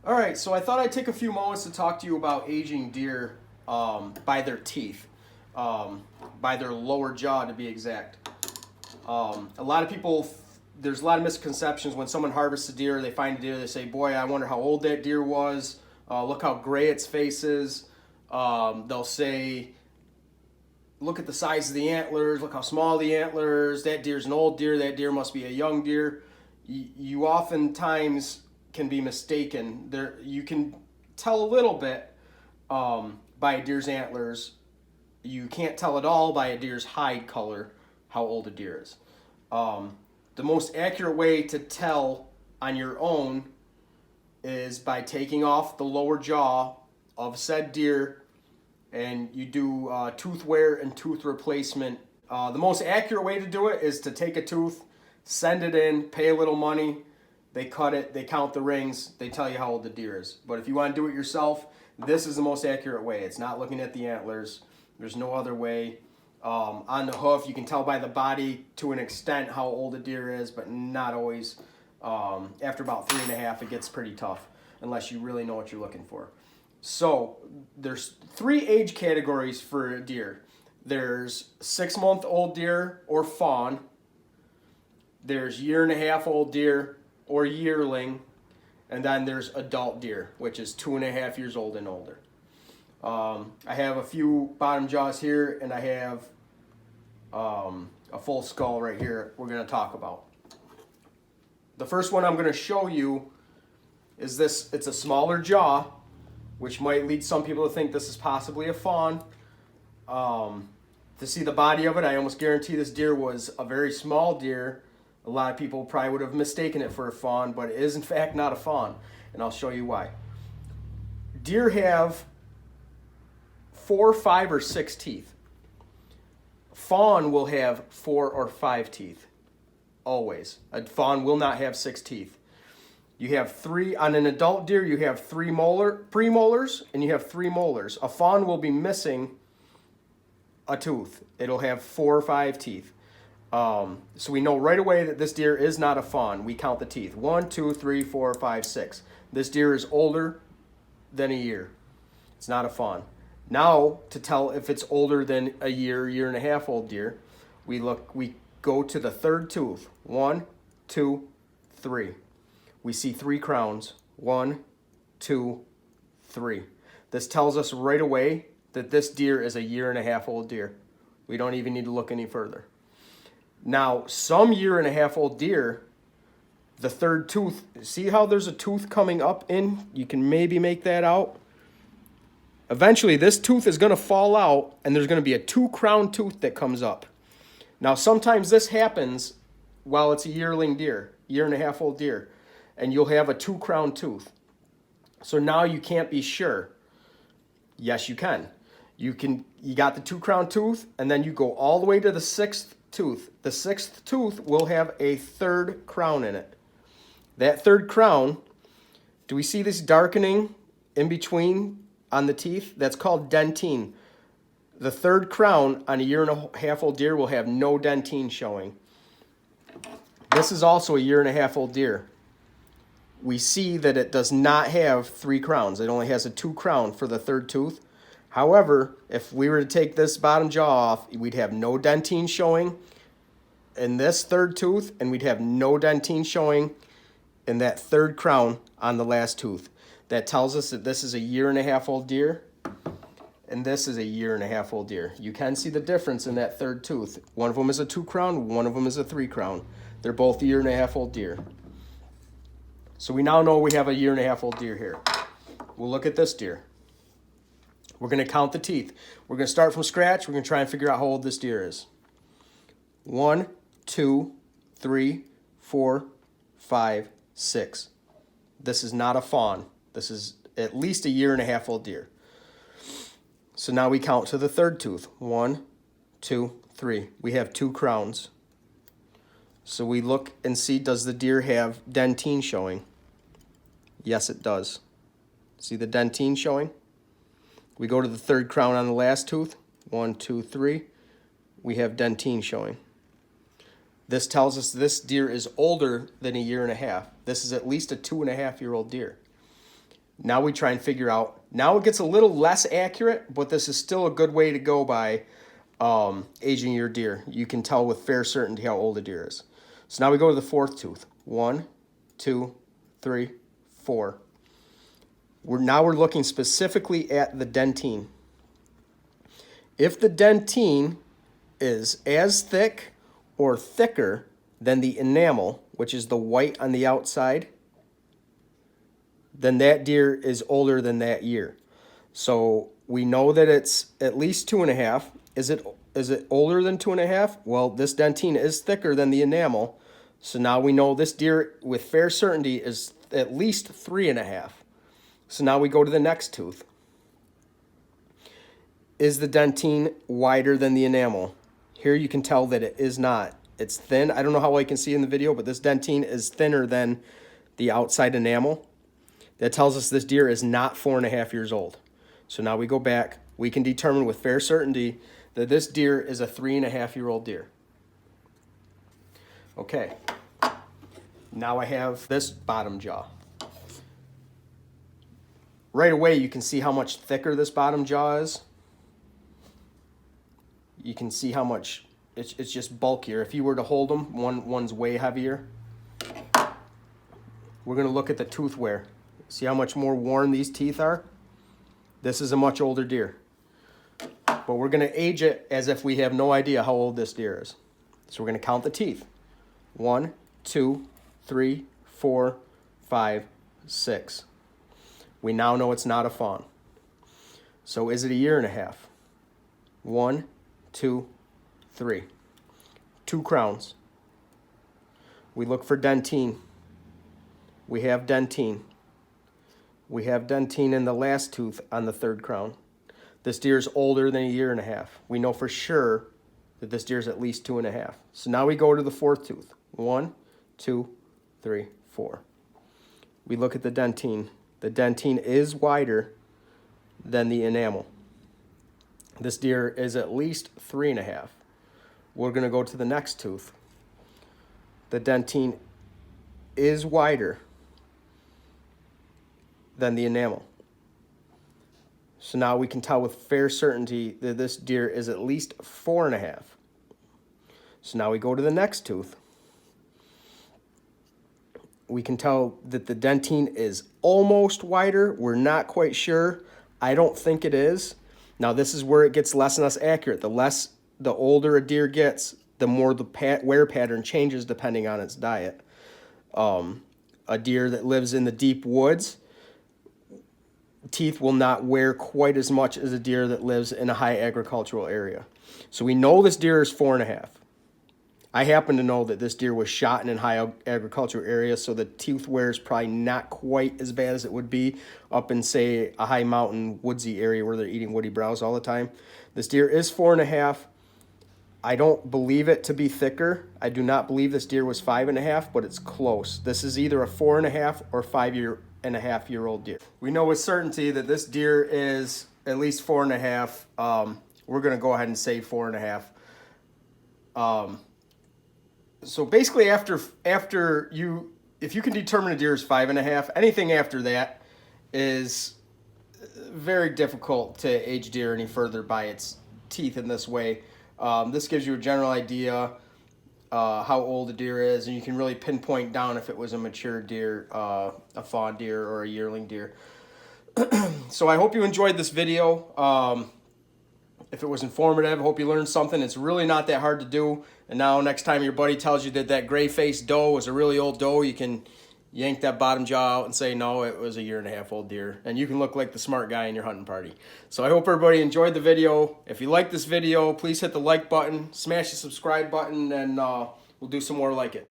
All right, so I thought I'd take a few moments to talk to you about aging deer by their teeth, um, by their lower jaw to be exact. A lot of people, there's a lot of misconceptions when someone harvests a deer, they find a deer, they say, boy, I wonder how old that deer was. Look how gray its face is. They'll say, look at the size of the antlers, look how small the antlers, that deer's an old deer, that deer must be a young deer. You oftentimes can be mistaken. There, you can tell a little bit by a deer's antlers. You can't tell at all by a deer's hide color how old a deer is. The most accurate way to tell on your own is by taking off the lower jaw of said deer and you do tooth wear and tooth replacement. The most accurate way to do it is to take a tooth, send it in, pay a little money. They cut it, they count the rings, they tell you how old the deer is. But if you want to do it yourself, this is the most accurate way. It's not looking at the antlers. There's no other way. On the hoof, you can tell by the body to an extent how old a deer is, but not always. After about 3.5, it gets pretty tough unless you really know what you're looking for. So there's three age categories for a deer. There's 6-month-old deer or fawn. There's year-and-a-half-old deer or yearling, and then there's adult deer, which is 2.5 years old and older. I have a few bottom jaws here, and I have a full skull right here we're going to talk about. The first one I'm going to show you is this. It's a smaller jaw, which might lead some people to think this is possibly a fawn. To see the body of it, I almost guarantee this deer was a very small deer. A lot of people probably would have mistaken it for a fawn, but it is in fact not a fawn, and I'll show you why. Deer have 4, 5, or 6 teeth. Fawn will have 4 or 5 teeth, always. A fawn will not have 6 teeth. You have 3 on an adult deer. You have 3 premolars, and you have 3 molars. A fawn will be missing a tooth. It'll have 4 or 5 teeth. So we know right away that this deer is not a fawn. We count the teeth: 1, 2, 3, 4, 5, 6. This deer is older than a year. It's not a fawn. Now, to tell if it's older than a year, year and a half old deer, we go to the third tooth. 1, 2, 3. We see 3 crowns. 1, 2, 3. This tells us right away that this deer is a year and a half old deer. We don't even need to look any further. Now, some year and a half old deer, the third tooth, see how there's a tooth coming up in? You can maybe make that out. Eventually, this tooth is going to fall out, and there's going to be a 2-crown tooth that comes up. Now, sometimes this happens while it's a yearling deer, year and a half old deer, and you'll have a 2-crown tooth. So now you can't be sure. Yes, you can. You got the 2-crown tooth, and then you go all the way to the 6th tooth. The 6th tooth will have a 3rd crown in it. That 3rd crown, do we see this darkening in between on the teeth? That's called dentine. The 3rd crown on a year and a half old deer will have no dentine showing. This is also a year and a half old deer. We see that it does not have 3 crowns. It only has a 2 crown for the 3rd tooth. However, if we were to take this bottom jaw off, we'd have no dentine showing in this 3rd tooth, and we'd have no dentine showing in that 3rd crown on the last tooth. That tells us that this is a year and a half old deer, and this is a year and a half old deer. You can see the difference in that 3rd tooth. One of them is a 2 crown, one of them is a 3 crown. They're both a year and a half old deer. So we now know we have a year and a half old deer here. We'll look at this deer. We're going to count the teeth. We're going to start from scratch. We're going to try and figure out how old this deer is. 1, 2, 3, 4, 5, 6. This is not a fawn. This is at least a year and a half old deer. So now we count to the 3rd tooth. 1, 2, 3. We have 2 crowns. So we look and see, does the deer have dentine showing? Yes, it does. See the dentine showing? We go to the 3rd crown on the last tooth. 1, 2, 3. We have dentine showing. This tells us this deer is older than a year and a half. This is at least a 2.5-year-old deer. Now we try and figure out. Now it gets a little less accurate, but this is still a good way to go by aging your deer. You can tell with fair certainty how old a deer is. So now we go to the fourth tooth. 1, 2, 3, 4. We're looking specifically at the dentine. If the dentine is as thick or thicker than the enamel, which is the white on the outside, then that deer is older than that year. So we know that it's at least 2.5. Is it older than 2.5? Well, this dentine is thicker than the enamel. So now we know this deer with fair certainty is at least 3.5. So now we go to the next tooth. Is the dentine wider than the enamel? Here you can tell that it is not. It's thin. I don't know how well you can see in the video, but this dentine is thinner than the outside enamel. That tells us this deer is not 4.5 years old. So now we go back. We can determine with fair certainty that this deer is a 3.5-year-old deer. Okay. Now I have this bottom jaw. Right away, you can see how much thicker this bottom jaw is. You can see how much it's just bulkier. If you were to hold them, one's way heavier. We're going to look at the tooth wear. See how much more worn these teeth are? This is a much older deer. But we're going to age it as if we have no idea how old this deer is. So we're going to count the teeth. 1, 2, 3, 4, 5, 6. We now know it's not a fawn. So is it a 1.5 years? 1, 2, 3. 2 crowns. We look for dentine. We have dentine. We have dentine in the last tooth on the 3rd crown. This deer is older than a 1.5 years. We know for sure that this deer is at least 2.5. So now we go to the 4th tooth. 1, 2, 3, 4. We look at the dentine. The dentine is wider than the enamel. This deer is at least 3.5. We're going to go to the next tooth. The dentine is wider than the enamel. So now we can tell with fair certainty that this deer is at least 4.5. So now we go to the next tooth. We can tell that the dentine is almost wider. We're not quite sure. I don't think it is. Now this is where it gets less and less accurate. The older a deer gets, the more the wear pattern changes depending on its diet. A deer that lives in the deep woods, teeth will not wear quite as much as a deer that lives in a high agricultural area. So we know this deer is 4.5. I happen to know that this deer was shot in a high agricultural area, so the tooth wear is probably not quite as bad as it would be up in, say, a high mountain woodsy area where they're eating woody browse all the time. This deer is 4.5. I don't believe it to be thicker. I do not believe this deer was 5.5, but it's close. This is either a 4.5 or 5.5-year-old deer. We know with certainty that this deer is at least 4.5. We're going to go ahead and say 4.5. So basically, if you can determine a deer is 5.5, anything after that is very difficult to age deer any further by its teeth in this way. This gives you a general idea how old a deer is, and you can really pinpoint down if it was a mature deer, a fawn deer, or a yearling deer. So I hope you enjoyed this video. If it was informative, I hope you learned something. It's really not that hard to do. And now next time your buddy tells you that that gray-faced doe was a really old doe, you can yank that bottom jaw out and say, no, it was a 1.5 years old deer. And you can look like the smart guy in your hunting party. So I hope everybody enjoyed the video. If you like this video, please hit the like button, smash the subscribe button, and we'll do some more like it.